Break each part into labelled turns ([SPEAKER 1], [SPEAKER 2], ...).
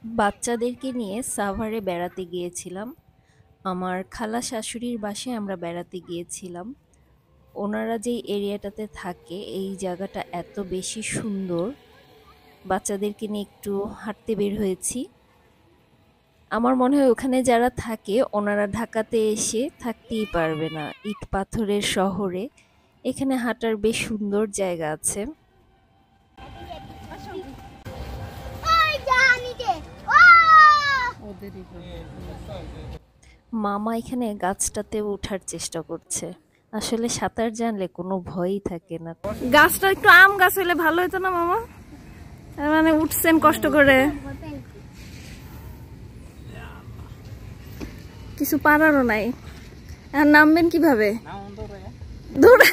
[SPEAKER 1] বাচ্চাদেরকে নিয়ে সাভারে বেড়াতে গিয়েছিলাম। আমার খালা শাশুড়ির বাসায় আমরা বেড়াতে গিয়েছিলাম। ওনারা যেই এরিয়াটাতে থাকে এই জায়গাটা এত বেশি সুন্দর। বাচ্চাদেরকে নিয়ে একটু হাঁটতে বের হয়েছি। আমার মনে হয় ওখানে যারা থাকে ওনারা ঢাকাতে এসে থাকতেই পারবে না। ইট পাথরের শহরে এখানে হাঁটার বেশ সুন্দর জায়গা আছে। মামা এখানে গাছটাতে ওঠার চেষ্টা করছে। আসলে সাঁতার জানলে কোনো ভয়ই থাকে না।
[SPEAKER 2] গাছটা একটু আম গাছ হলে ভালো হতো না মামা? তার মানে উঠছেন কষ্ট করে, কিছু পারারও নাই। আর নামবেন কিভাবে? দৌড়া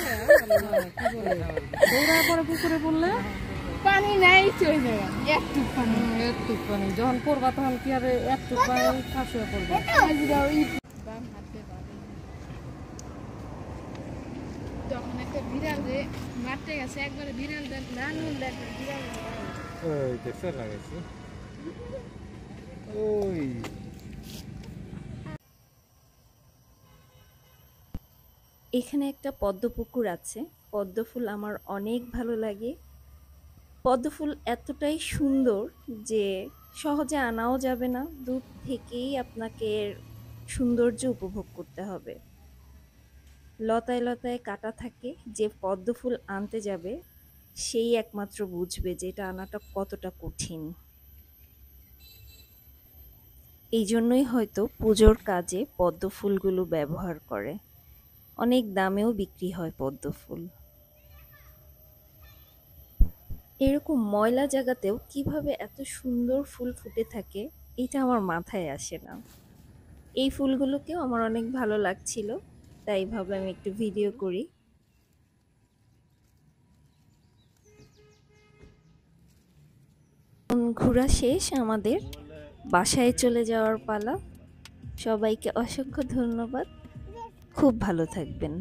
[SPEAKER 2] পরে পুকুরে পড়লে পানি নাই, চলে যাবে একটু পানি, একটু পানি যখন পড়বা তখন কি আর একটু পানি ফাঁস হয়ে পড়বে। তখন একটা বিড়াল যে মারতে গেছে, একবারে বিড়াল নানুন দেখে বিড়াল ওই দেখতে লাগাইছে ওই।
[SPEAKER 1] এখানে একটা পদ্ম পুকুর আছে। পদ্ম ফুল আমার অনেক ভালো লাগে। পদ্ম ফুল এতটাই সুন্দর যে সহজে আনাও যাবে না, দূর থেকেই আপনাকে এর সৌন্দর্য উপভোগ করতে হবে। লতায় লতায় কাটা থাকে, যে পদ্ম ফুল আনতে যাবে সেই একমাত্র বুঝবে যে এটা আনাটা কতটা কঠিন। এই জন্যই হয়তো পুজোর কাজে পদ্ম ফুলগুলো ব্যবহার করে। অনেক দামেও বিক্রি হয় পদ্ম ফুল। এরকম ময়লা জায়গাতেও কিভাবে এত সুন্দর ফুল ফুটে থাকে এটা আমার মাথায় আসে না। এই ফুলগুলোকেও আমার অনেক ভালো লাগছিল, তাই ভাবলাম একটু ভিডিও করি। ঘোরা শেষ, আমাদের বাসায় চলে যাওয়ার পালা। সবাইকে অসংখ্য ধন্যবাদ। খুব ভালো থাকবেন।